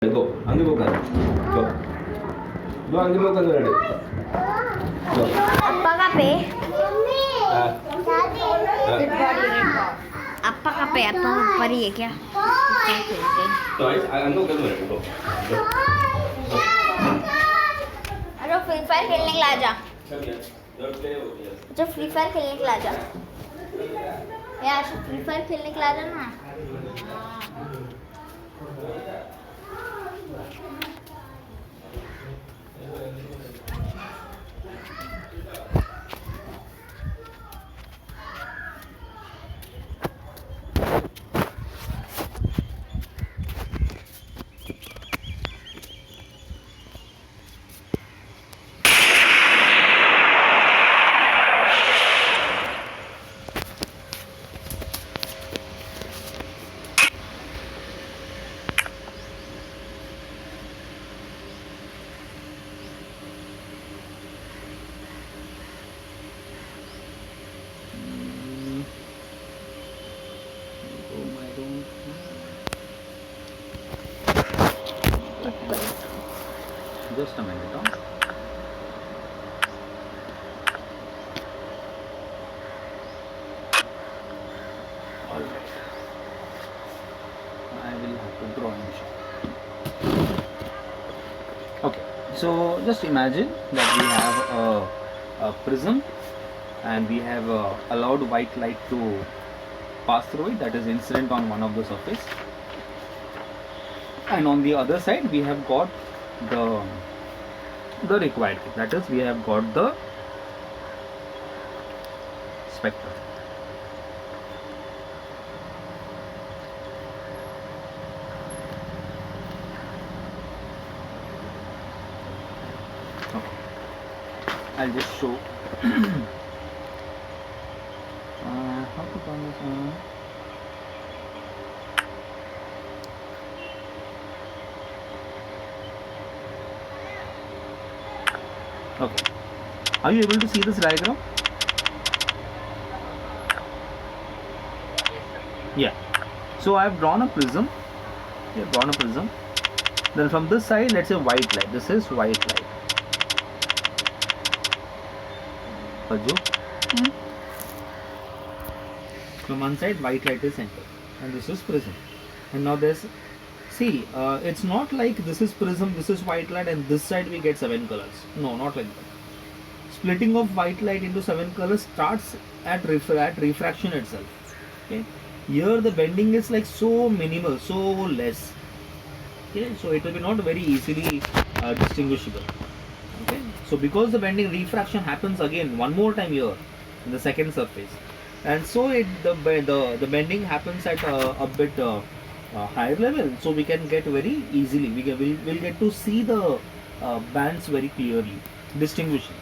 Go, Anggi bukan. Go. Go, Anggi bukan ready. Go. Apa kape? Ah. Apa kape atau pari है क्या? तो अंदर कर मेरे को. Go. अरे फ्री फायर खेलने के लिए आजा. चल यार. जब प्ले हो गया. जो फ्री फायर खेलने के लिए आजा. यार फ्री फायर खेलने के लिए आजा ना. Just a minute. Huh? All right. I will have to draw in shot. Okay. So just imagine that we have a prism, and we have allowed white light to pass through it, that is incident on one of the surface, and on the other side we have got the required thing, that is we have got the spectrum. Okay. I'll just show how to turn this on. Okay. Are you able to see this diagram? Yeah. So I have drawn a prism. We have drawn a prism. Then from this side, let's say white light. This is white light. Ajju? From one side, white light is center, and this is prism. And now there's, see, it's not like this is prism, this is white light, and this side we get 7 colors. No, not like that. Splitting of white light into 7 colors starts at refraction itself. Okay. Here the bending is like so minimal, so less. Okay, so it will be not very easily distinguishable. Okay, so because the bending refraction happens again one more time here in the second surface, and so the bending happens at a bit higher level, so we can get very easily, we'll get to see the bands very clearly, distinguishing.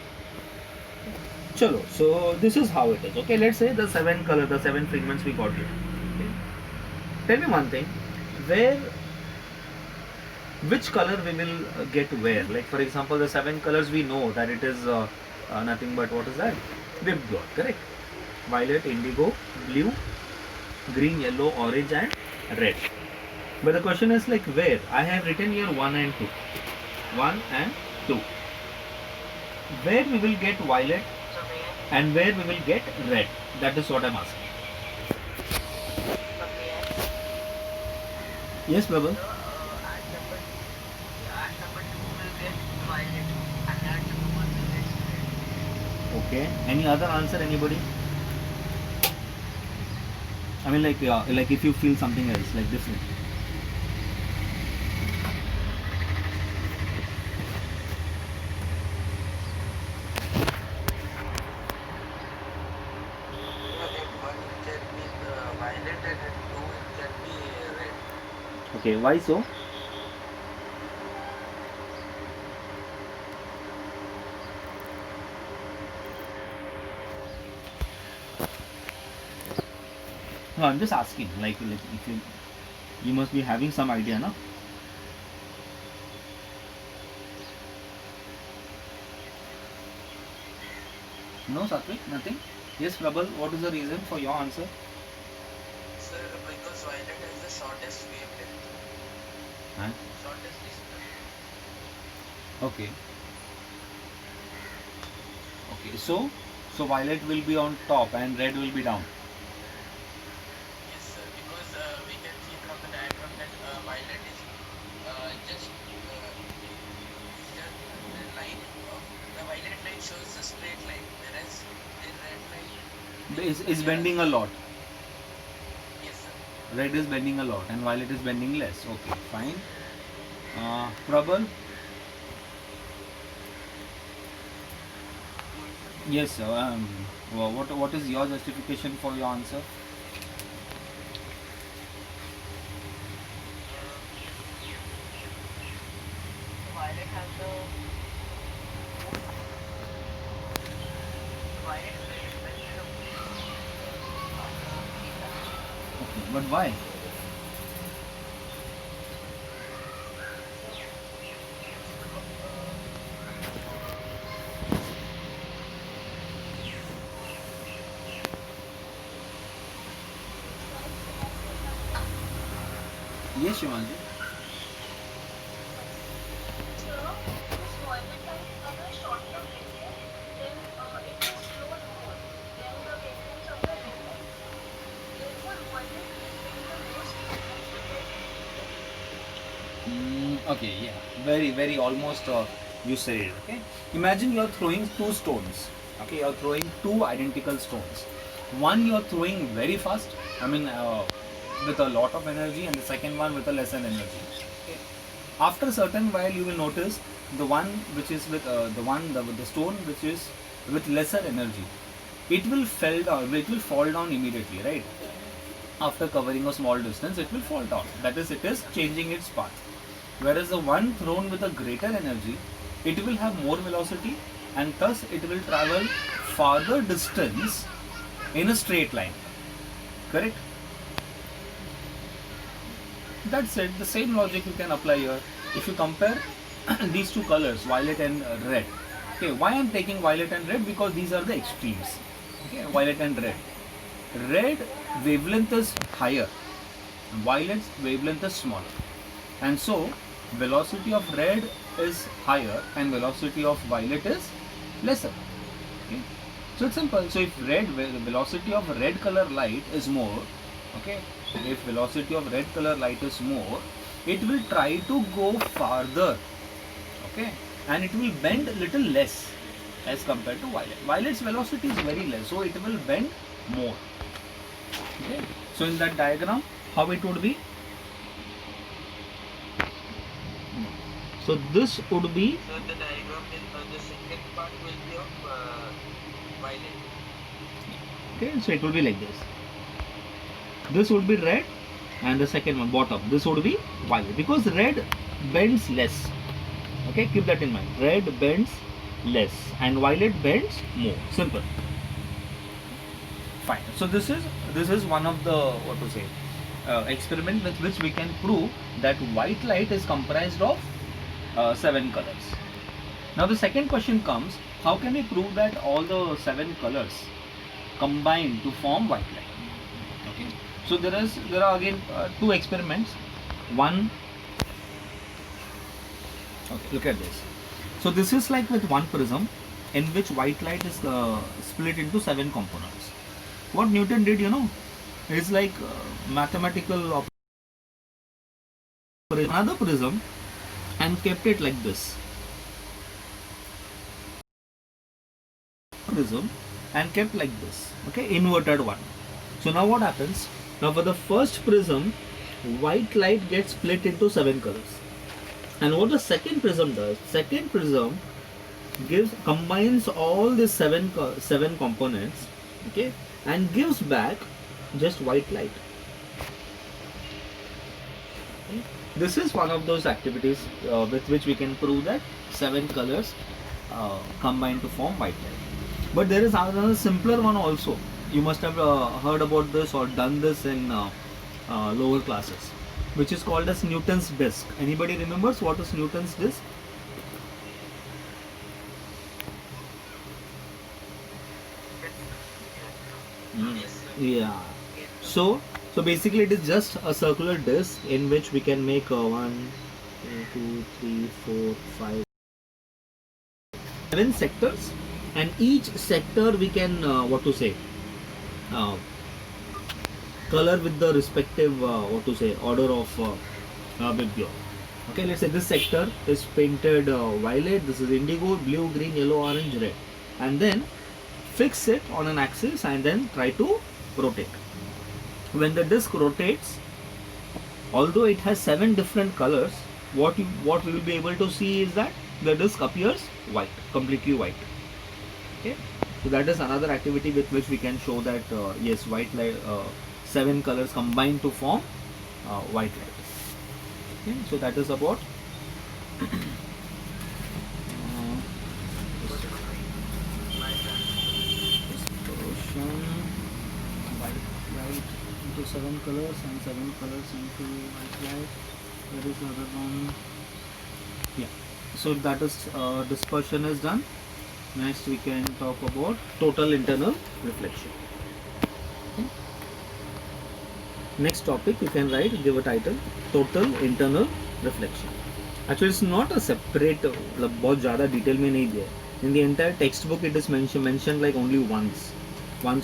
Chalo, so this is how it is. Okay, let's say the 7 color, the 7 pigments we got here. Okay. Tell me one thing, which color we will get where? Like for example, the 7 colors we know that it is nothing but what is that? Whipped dot, correct? Violet, indigo, blue, green, yellow, orange and red. But the question is like where? I have written here 1 and 2. 1 and 2. Where we will get violet and where we will get red? That is what I am asking. Yes, Prabal. Okay. Any other answer, anybody? I mean, like if you feel something else, like different. Okay, why so? No, I'm just asking. Like if you must be having some idea, no? No, Satvik, nothing. Yes, Prabal, what is the reason for your answer? Sir, because violet has the shortest wavelength. Huh? Shortest Okay. Okay. So violet will be on top and red will be down. Yes, sir. Because we can see from the diagram that violet is just the line of the violet line shows a straight line, whereas the red line Is bending a lot. Yes, sir. Red is bending a lot and violet is bending less. Okay, fine. Prabal? Yes, sir. What is your justification for your answer? Violet has the violet will depend on Okay, but why? Yes, Shivanji. Okay, yeah, very almost you said it. Okay, imagine you're throwing two stones. Okay, you're throwing two identical stones. One you're throwing very fast, I mean with a lot of energy, and the second one with a lesser energy. Okay. After a certain while, you will notice the one which is with the stone which is with lesser energy, it will fall down immediately, right? After covering a small distance, it will fall down. That is, it is changing its path. Whereas the one thrown with a greater energy, it will have more velocity and thus it will travel farther distance in a straight line. Correct? That's it. The same logic you can apply here. If you compare these two colors, violet and red. Okay, why I'm taking violet and red? Because these are the extremes. Okay, violet and red. Red wavelength is higher, violet's wavelength is smaller, and so velocity of red is higher and velocity of violet is lesser. Okay, so it's simple. So if the velocity of red color light is more, okay, if velocity of red color light is more, it will try to go farther, okay, and it will bend a little less as compared to violet. Violet's velocity is very less, so it will bend more. Okay. So in that diagram, how it would be? So this would be. So the diagram is the second part will be of violet. Okay, so it will be like this. This would be red, and the second one bottom. This would be violet because red bends less. Okay, keep that in mind. Red bends less, and violet bends more. Simple. Fine. So this is one of the experiment with which we can prove that white light is comprised of 7 colors. Now the second question comes: how can we prove that all the 7 colors combine to form white light? Okay. So there are again 2 experiments. One. Okay. Look at this. So this is like with one prism, in which white light is split into 7 components. What Newton did, is like mathematical operation. Another prism and kept it like this. Prism and kept like this. Okay, inverted one. So now what happens? Now for the first prism, white light gets split into 7 colors. And what the second prism does? Second prism combines all the seven components, okay, and gives back just white light. Okay. This is one of those activities with which we can prove that 7 colors combine to form white light. But there is another simpler one also. You must have heard about this or done this in lower classes, which is called as Newton's disk. Anybody remembers what is Newton's disk? Yeah. So basically it is just a circular disc in which we can make 1, 2, 3, 4, 5, 7 sectors, and each sector we can color with the respective order of Vibgyor. Okay, let's say this sector is painted violet, this is indigo, blue, green, yellow, orange, red, and then fix it on an axis and then try to rotate. When the disc rotates, although it has 7 different colors, what we will be able to see is that the disc appears white, completely white. Okay, so that is another activity with which we can show that yes, white light, 7 colors combine to form white light. Okay, so that is about dispersion, white light into 7 colors and 7 colors into white light. There is another one. Yeah, so that is dispersion is done. Next we can talk about total internal reflection. Okay. Next topic you can write, give a title, total internal reflection. Actually it's not a separate, बहुत ज़्यादा detail में नहीं दिया. In the entire textbook it is mentioned like only once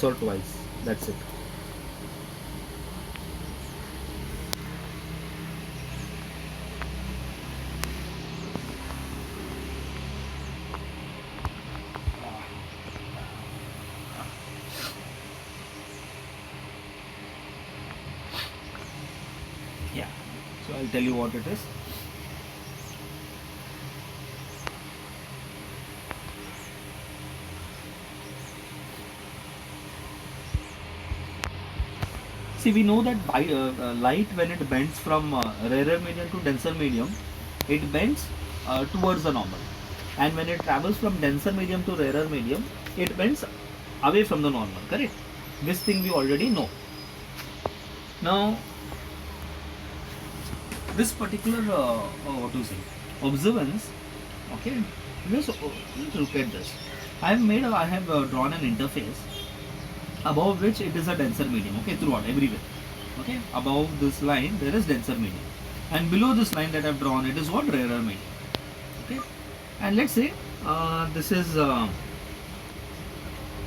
or twice. That's it. Yeah, so I'll tell you what it is. See, we know that light, when it bends from rarer medium to denser medium, it bends towards the normal, and when it travels from denser medium to rarer medium, it bends away from the normal. Correct? This thing we already know. Now, this particular observance, okay, just look at this. I have drawn an interface above which it is a denser medium, okay, throughout, everywhere. Okay, above this line there is denser medium, and below this line that I have drawn, it is what? Rarer medium. Okay, and let's say this is a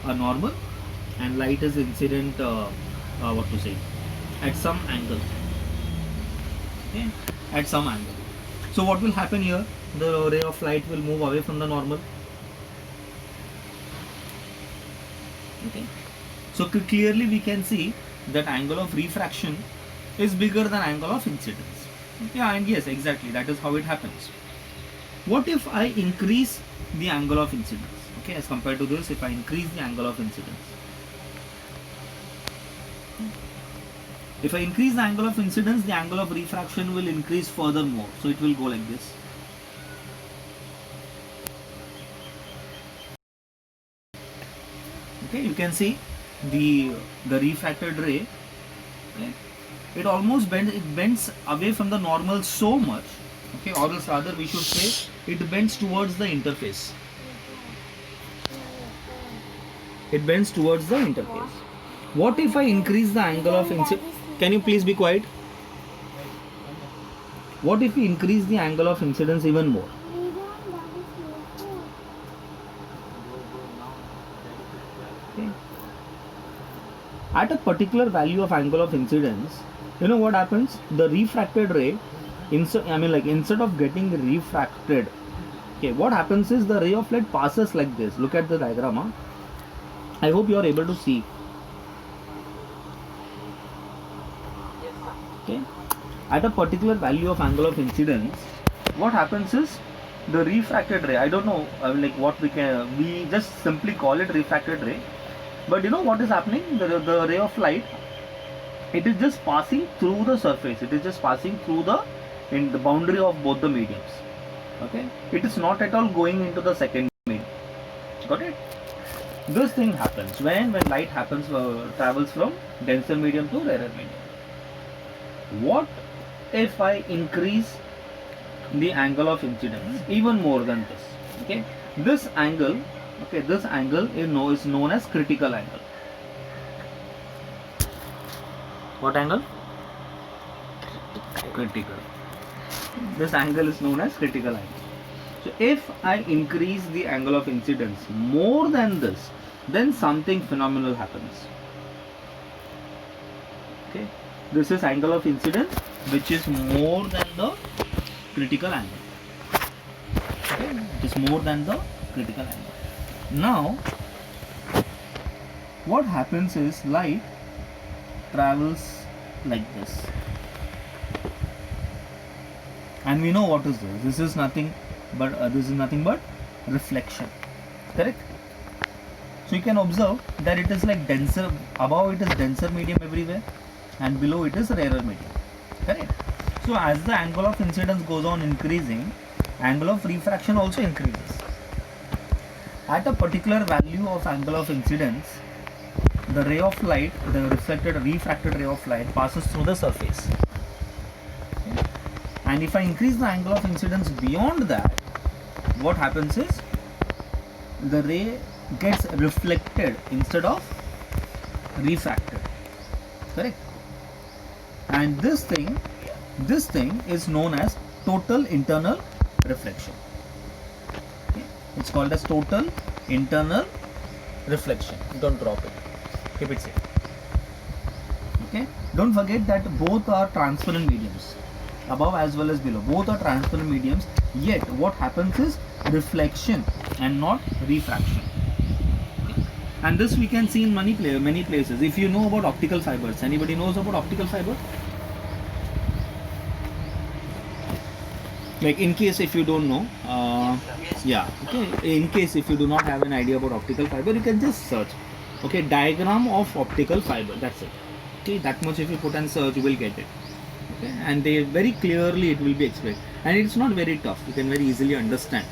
normal, and light is incident at some angle. Okay, at some angle. So what will happen here? The ray of light will move away from the normal. Okay, so clearly we can see that angle of refraction is bigger than angle of incidence. Yeah, and yes, exactly, that is how it happens. What if I increase the angle of incidence? Okay, as compared to this, if I increase the angle of incidence. If I increase the angle of incidence, the angle of refraction will increase furthermore. So it will go like this. Okay, you can see the refracted ray. Okay, it almost bends away from the normal so much. Okay, or else rather we should say it bends towards the interface. It bends towards the interface. What if I increase the angle of incidence? Can you please be quiet? What if we increase the angle of incidence even more? Okay. At a particular value of angle of incidence, you know what happens? The refracted ray, instead of getting refracted, okay, what happens is the ray of light passes like this. Look at the diagram. Huh? I hope you are able to see. Okay, at a particular value of angle of incidence, what happens is the refracted ray, I don't know we just simply call it refracted ray, but you know what is happening? The ray of light, it is just passing through the surface, it is just passing through in the boundary of both the mediums. Okay, it is not at all going into the second medium. Got it? This thing happens when light travels from denser medium to rarer medium. What if I increase the angle of incidence even more than this? Okay, this angle is known as critical angle. What angle? Critical. This angle is known as critical angle. So if I increase the angle of incidence more than this, then something phenomenal happens. Okay, this is angle of incidence which is more than the critical angle. Okay, it is more than the critical angle. Now, what happens is light travels like this, and we know what is this. This is nothing but reflection, correct? So you can observe that it is like denser, above it is denser medium everywhere, and below it is rarer medium, correct? So as the angle of incidence goes on increasing, angle of refraction also increases. At a particular value of angle of incidence, the ray of light, the refracted ray of light passes through the surface. Okay? And if I increase the angle of incidence beyond that, what happens is the ray gets reflected instead of refracted, correct? And this thing is known as total internal reflection. Okay? It's called as total internal reflection. Don't drop it, keep it safe. Okay, don't forget that both are transparent mediums, above as well as below, both are transparent mediums, yet what happens is reflection and not refraction. Okay? And this we can see in many places. If you know about optical fibers, anybody knows about optical fiber? Like, in case if you don't know, yeah, okay, in case if you do not have an idea about optical fiber, you can just search, okay, diagram of optical fiber, that's it. Okay, that much if you put and search, you will get it. Okay, and they very clearly it will be explained, and it's not very tough. You can very easily understand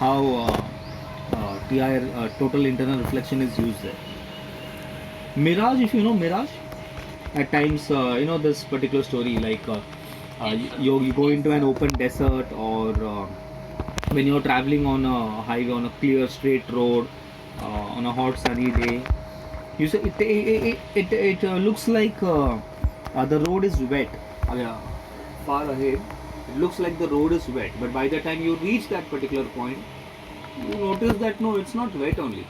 how TIR, total internal reflection, is used there. Mirage, if you know mirage, at times you know this particular story, like you go into an open desert, or when you're traveling on a highway, on a clear straight road, on a hot sunny day, you say it looks like the road is wet. Far ahead, it looks like the road is wet, but by the time you reach that particular point, you notice that no, it's not wet only.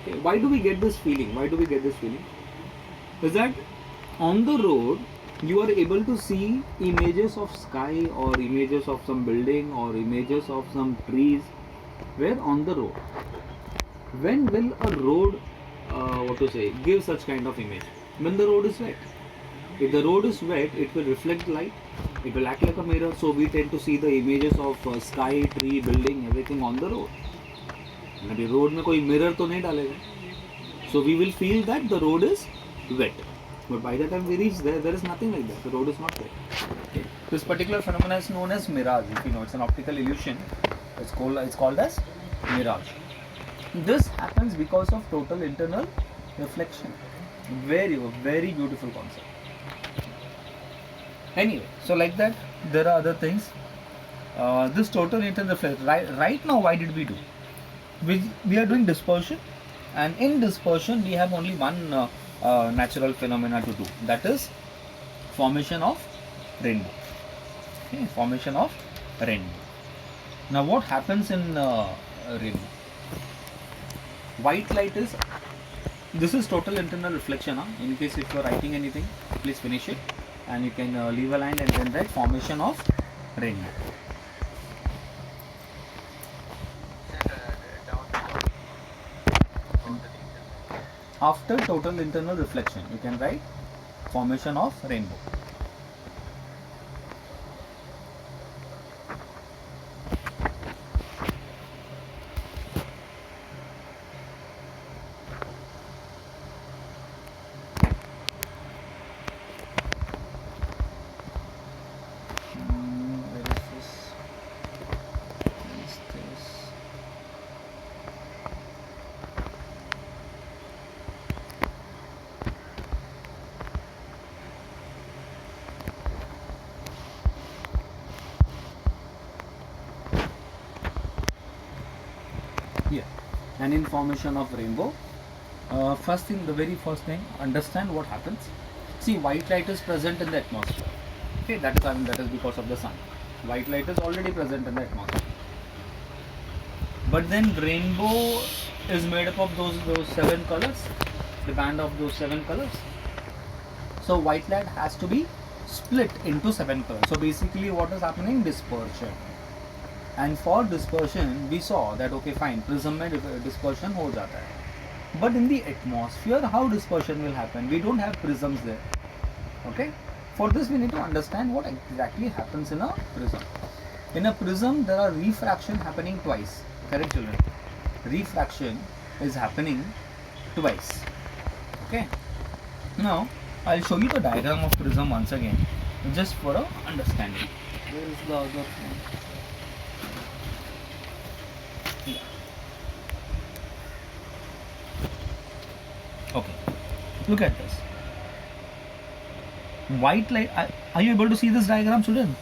Okay. Why do we get this feeling? Is that on the road you are able to see images of sky, or images of some building, or images of some trees, where on the road. When will a road give such kind of image? When the road is wet. If the road is wet, it will reflect light, it will act like a mirror, so we tend to see the images of sky, tree, building, everything on the road. Maybe road में कोई mirror तो नहीं डालेगा, so we will feel that the road is wet. But by the time we reach there, there is nothing like that. The road is not wet. Okay. This particular phenomenon is known as mirage. If you know, it's an optical illusion. It's called as mirage. This happens because of total internal reflection. Very beautiful concept. Anyway, so like that, there are other things. This total internal reflection. Right now, why did we do? We are doing dispersion, and in dispersion we have only one natural phenomena to do, that is formation of rainbow. Okay, formation of rainbow. Now what happens in rainbow? White light is, this is total internal reflection. In case if you are writing anything, please finish it, and you can leave a line and then write formation of rainbow. After total internal reflection, you can write formation of rainbow. Where is this? Where is this? Here, and in formation of rainbow, the very first thing, understand what happens. See, white light is present in the atmosphere. Okay, that is because of the sun. White light is already present in the atmosphere. But then rainbow is made up of those 7 colors, the band of those 7 colors. So white light has to be split into 7 colors. So basically what is happening? Dispersion. And for dispersion we saw that okay fine, prism mein dispersion ho jata hai. But in the atmosphere, how dispersion will happen? We don't have prisms there. Okay? For this we need to understand what exactly happens in a prism. In a prism there are refraction happening twice. Correct children? Refraction is happening twice. Okay? Now I'll show you the diagram of prism once again, just for a understanding. Where is the other thing? Yeah. Okay. Look at this. White light. Are you able to see this diagram, children?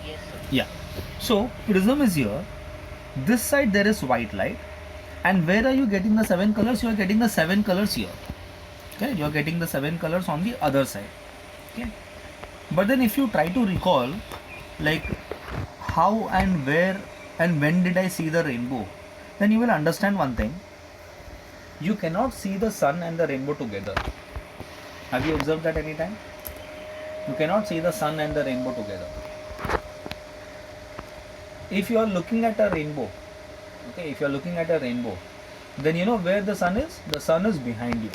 Yes, sir. Yeah. So prism is here. This side there is white light. And where are you getting the 7 colors? You are getting the 7 colors here. Okay, you are getting the 7 colors on the other side. Okay. But then if you try to recall, like how and where and when did I see the rainbow, then you will understand one thing. You cannot see the sun and the rainbow together. Have you observed that any time? You cannot see the sun and the rainbow together. If you are looking at a rainbow, okay, if you are looking at a rainbow, then you know where the sun is? The sun is behind you.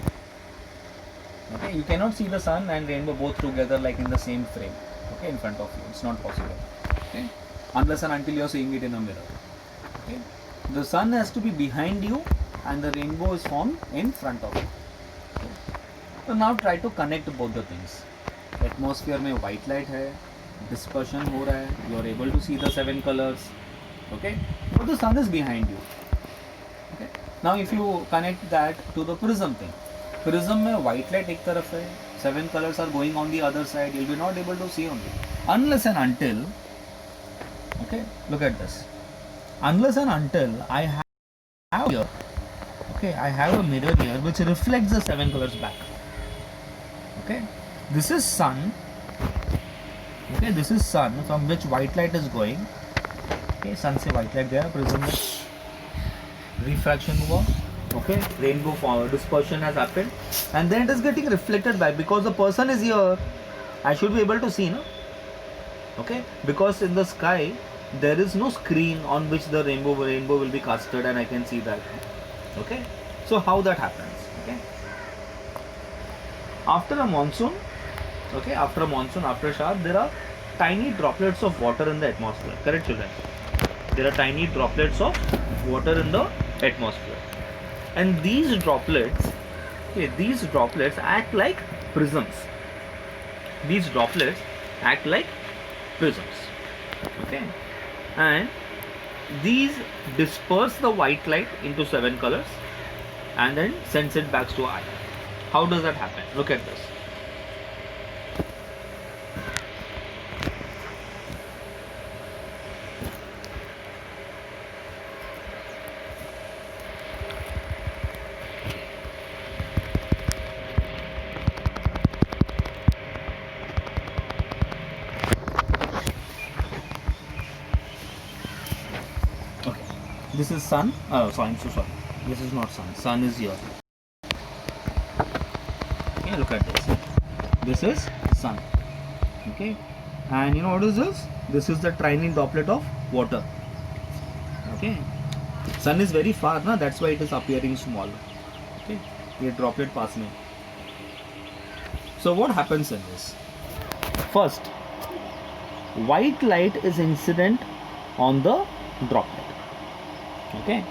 Okay, you cannot see the sun and rainbow both together like in the same frame, okay, in front of you. It's not possible. Okay, unless and until you are seeing it in a mirror. Okay, the sun has to be behind you and the rainbow is formed in front of you. Okay. So now try to connect both the things. Atmosphere में white light है, dispersion हो रहा है, you are able to see the 7 colors. Okay, but the sun is behind you. Okay, now if you connect that to the prism thing, prism में white light एक तरफ है, 7 colors are going on the other side, you'll be not able to see only unless and until, okay, look at this, unless and until I have here, okay, I have a mirror here which reflects the 7 colors back. Okay, this is sun. Okay, this is sun from which white light is going. Okay, sun से white light गया, prism में refraction हुआ. Okay, rainbow dispersion has happened, and then it is getting reflected back because the person is here. I should be able to see, no? Okay, because in the sky there is no screen on which the rainbow will be casted, and I can see that. Okay, so how that happens? Okay, after a monsoon, okay, after a monsoon, after shower, there are tiny droplets of water in the atmosphere. Correct, children? There are tiny droplets of water in the atmosphere, and these droplets, okay, these droplets act like prisms. These droplets act like prisms. Okay, and these disperse the white light into 7 colors and then sends it back to eye. How does that happen? Look at this. Okay, this is sun. Oh, sorry, I'm so sorry. This is not sun. Sun is here. Okay, look at this. This is sun. Okay, and you know what is this? This is the tiny droplet of water. Okay, sun is very far, na? That's why it is appearing small. Okay, ये droplet पास में. So what happens in this? First, white light is incident on the droplet. Okay,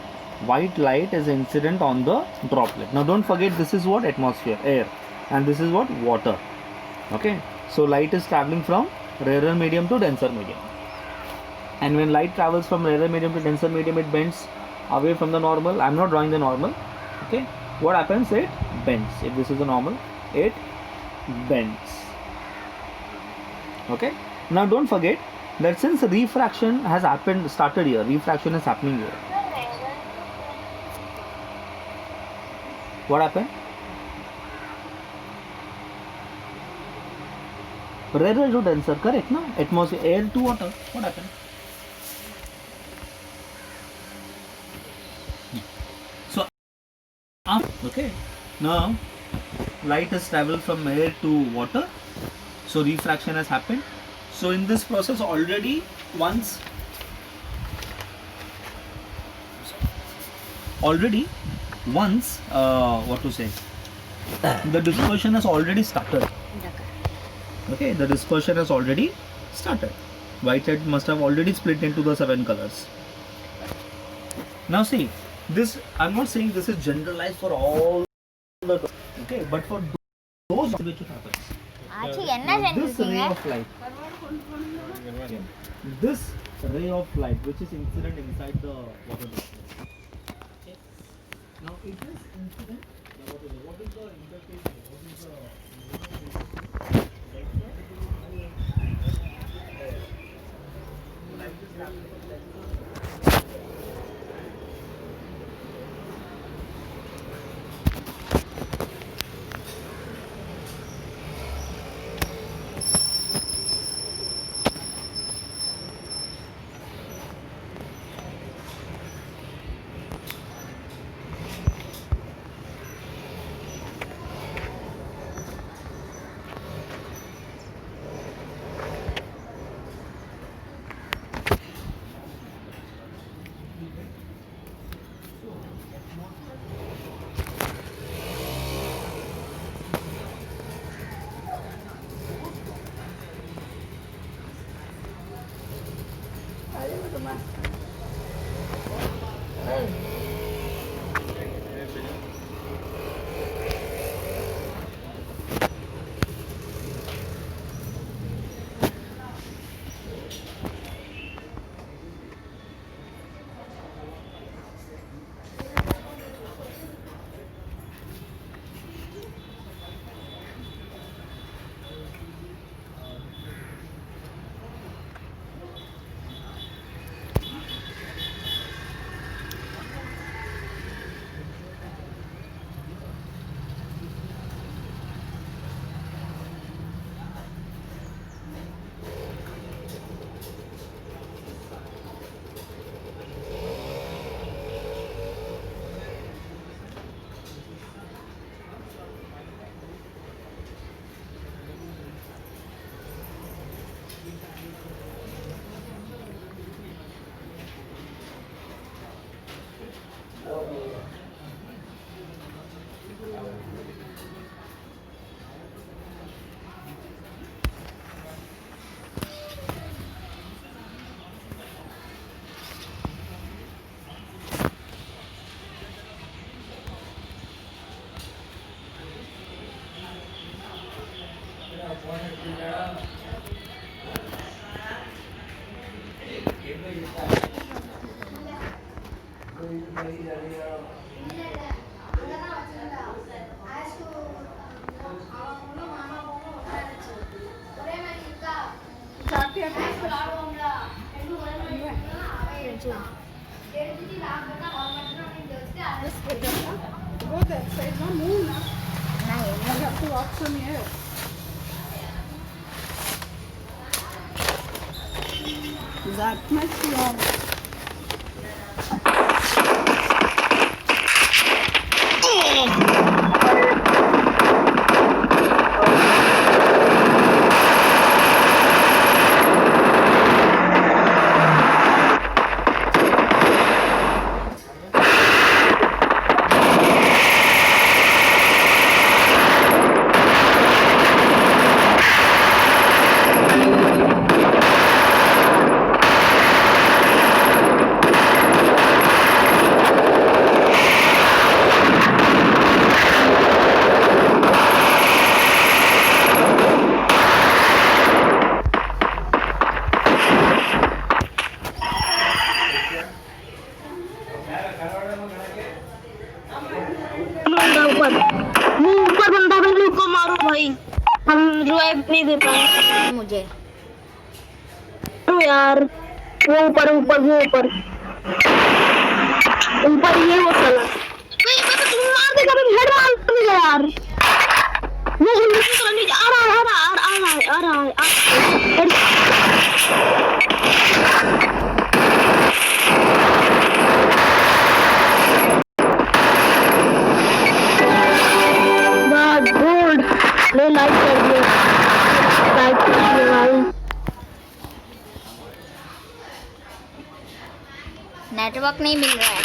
white light is incident on the droplet. Now don't forget, this is what? Atmosphere, air, and this is what? Water. Okay, so light is traveling from rarer medium to denser medium, and when light travels from rarer medium to denser medium, it bends away from the normal. I'm not drawing the normal. Okay, what happens? It bends. If this is the normal, it bends. Okay, now don't forget that since refraction has started here, refraction is happening here. What happened? Rarer to denser, correct, no? Atmosphere, air to water. What happened? Okay. Now light has traveled from air to water, so refraction has happened. So in this process already once what to say, the dispersion has already started. Okay, the dispersion has already started. White light must have already split into the 7 colors. Now see, this, I'm not saying this is generalized for all the, okay, but for those which it happens. ஆச்சி என்ன Now, this செஞ்சிருக்கீங்க? ray of light, this ray of light which is incident inside the water droplet. Okay. Now it is incident. Now what is the interface? What is the Go that side, no move now. I have to walk from here. That much long. ऊपर बंदा भी लोग को मारो भाई, हम revive नहीं दे पाए मुझे यार। वो ऊपर ऊपर वो ऊपर ऊपर ये वो साला तुम मार देगा, तुम हेड मार देगा यार। वो दूसरा नीचे आ रहा है, आ रहा है। नेटवर्क नहीं मिल रहा है।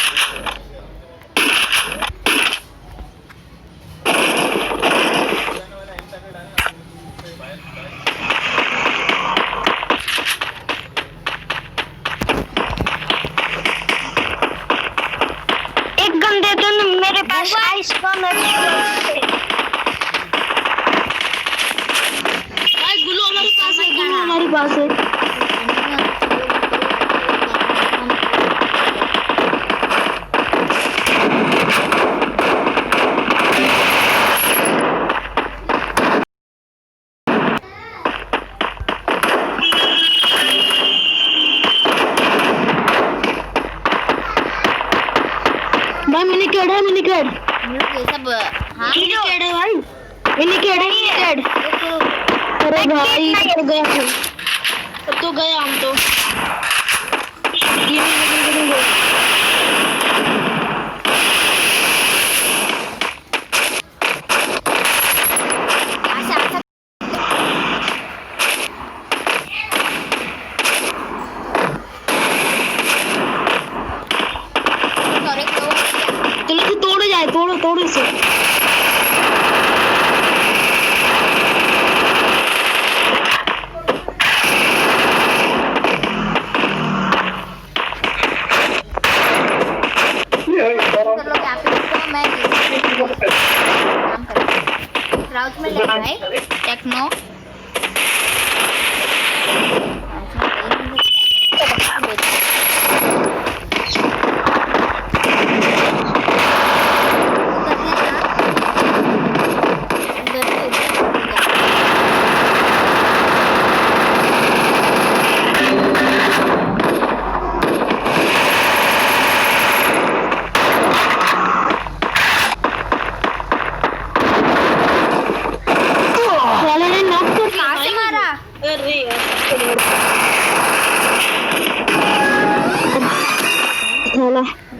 एक गन दे दो ना मेरे पास आइस गन है। भाई गुल्लू हमारे पास है, गुल्लू हमारे पास है। भाई मिनीकेड है, मिनीकेड हम लोग ये सब हाँ मिनीकेड है भाई, मिनीकेड है, मिनीकेड। अरे भाई तो गया हम, तो गया हम तो ये आशा चलो तो तोड़ो जाए, तोड़ो तोड़ो इसे। कर लो क्या तो मैं काम करूँ क्राउच में ले राइट टेक्नो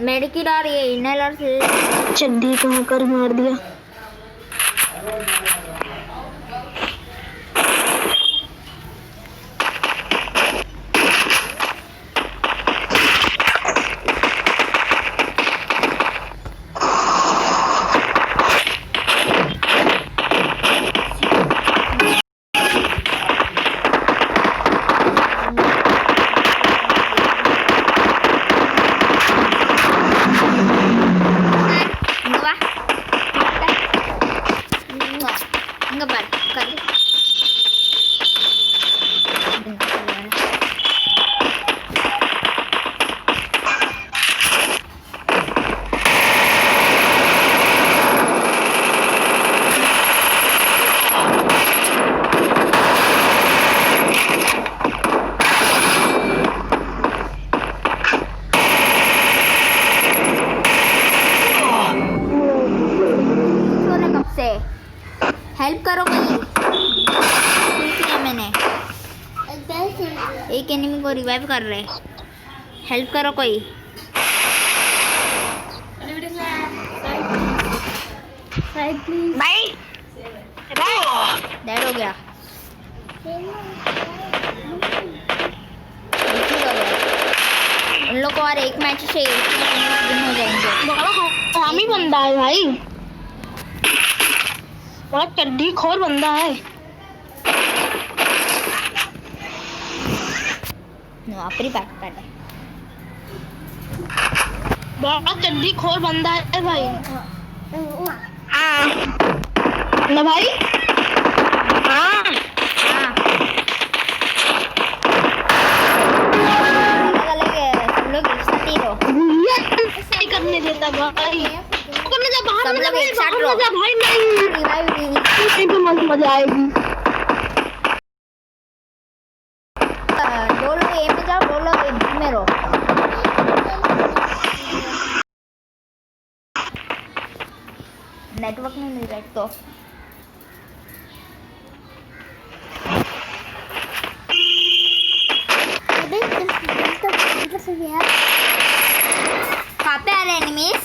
मेडिकिट और ये इनहेलर से चड्डी कहाँ कर मार दिया। हेल्प करो कोई किया मैंने एक एनिमी को रिवाइव कर रहे हेल्प करो कोई भाई डेड हो गया उन लोग को और एक मैच से विन हो जाएंगे बड़ा हरामी बंदा है भाई बड़ा चड्डी खोर बंदा है अपनी बात है बड़ा चड्डी खोर बंदा है भाई हाँ ना भाई हाँ सब लोग एक साथ ही रहो नहीं करने देता भाई करने जा बाहर सब में लोग एक साथ बाहर रहो में जा भाई नहीं रिवाइव इसी पे मजा आएगी दो लोग ए में जाओ दो लोग बी में रहो नेटवर्क नहीं मिल रहा है तो कहाँ पे आ रहे एनिमीज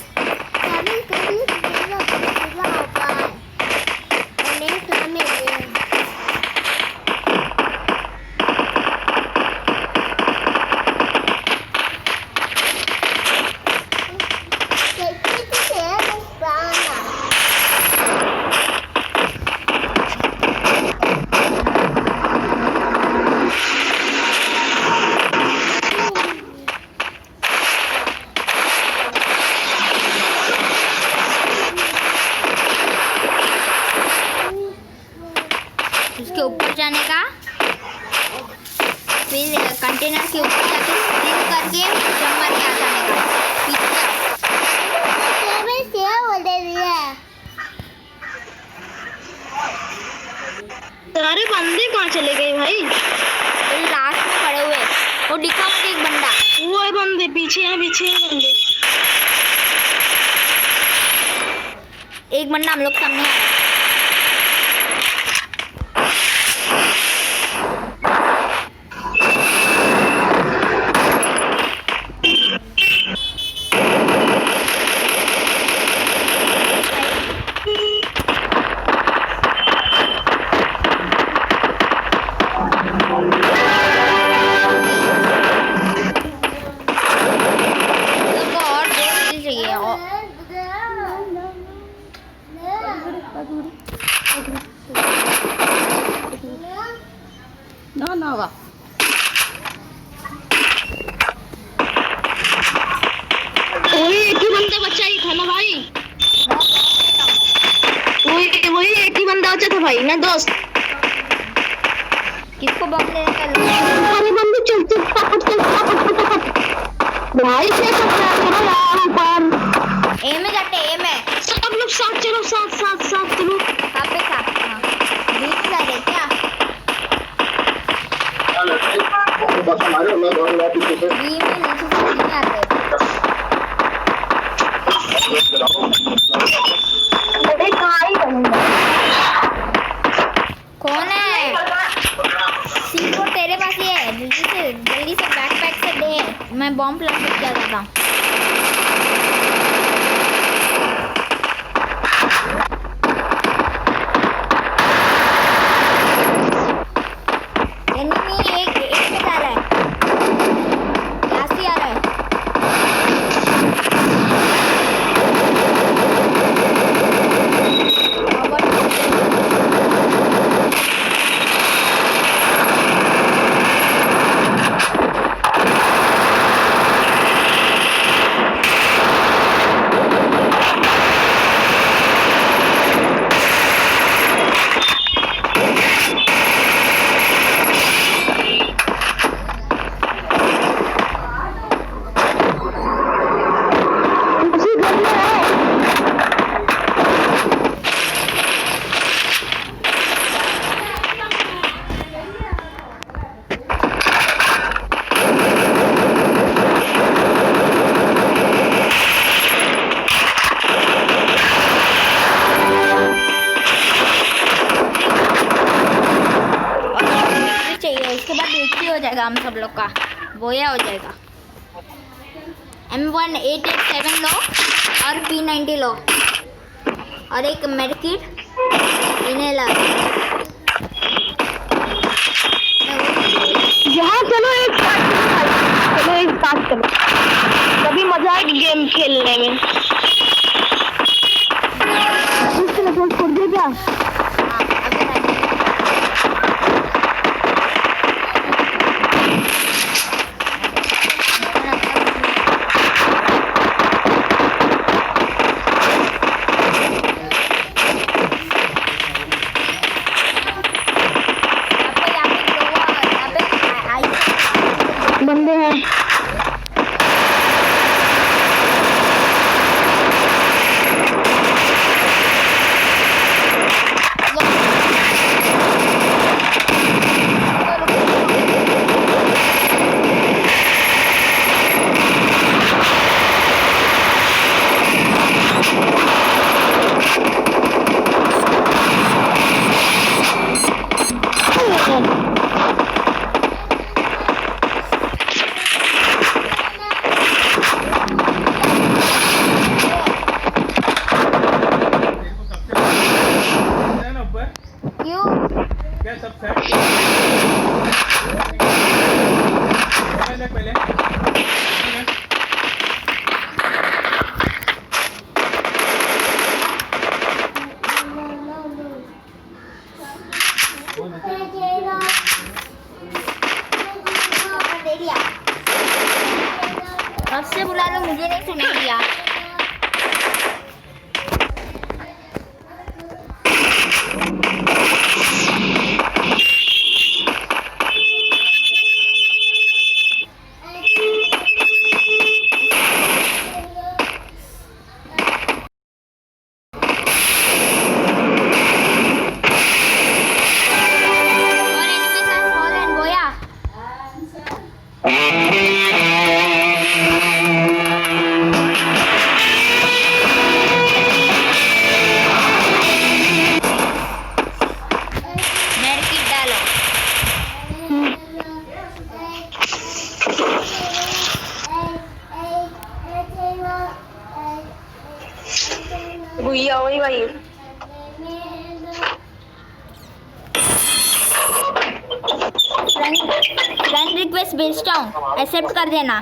मिनट के ऊपर जाके स्पिन करके जंप मार के आ जाने का। पीछे सारे बंदे कहाँ चले गए भाई? लास्ट में खड़े हुए, वो दिखा मुझे एक बंदा। वो है बंदे, पीछे है बंदे। एक बंदा हम लोग सामने आया। ना वाह वही एक ही बंदा बचा ही था ना भाई, वही एक ही बंदा बचा था भाई ना दोस्त। किसको बम दे सारे बंदे चलते फटाफट भाई से करो यार ऊपर। ए में जाते, ए में सब लोग साथ चलो, साथ चलो। कहाँ पे था? हाँ बीच जा रहे क्या? बी में नीचे से नहीं आते। कौन है? सीखो तेरे पास ही है, जल्दी से बैकपैक से दे, मैं बॉम्ब प्लांट किया जाता हूँ। एक में जा रहा है, यहाँ से आ रहा है। हम सब लोग का बोया हो जाएगा। M1887 लो और P90 लो और एक मेडिकिट इन्हें ला। यहाँ चलो एक साथ चलो, कभी मजा आएगी गेम खेलने में। छोड़ दे क्या? बंदे हैं। से बुला लो, मुझे नहीं सुनाई दिया। भैया वही भाई फ्रेंड रिक्वेस्ट भेजता हूँ, एक्सेप्ट कर देना।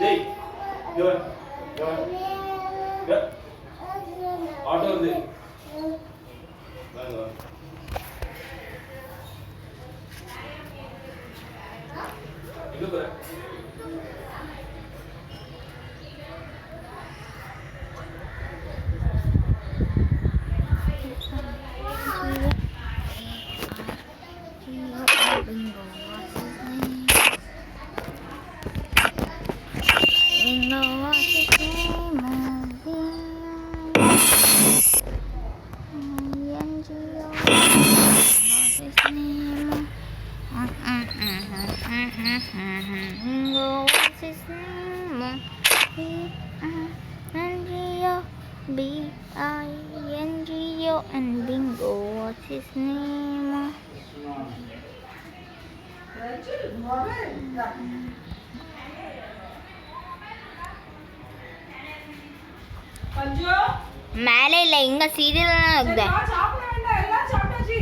Hey, go on. Go on. Yeah. Auto ఉంది. Go on. ఇదిగో బరా. B-I-N-G-O and bingo, what's his name? पंजो மேலே இல்லை, இங்கே சீரியல் இருக்குது. சாப்பிட வேண்டாம், எல்லாம் சாப்பிட்டாச்சு.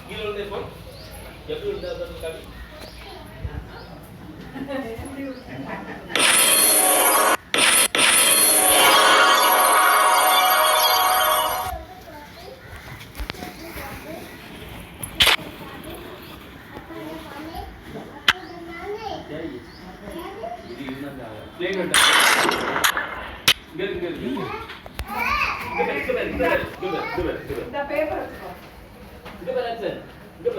కీలో ఉంది ఫోన్ ఎప్పుడు ఉంటుంది కాదు ప్లేట్ ఉంటా గెల్ గెల్ గెల్ இந்த பேப்பர் Good,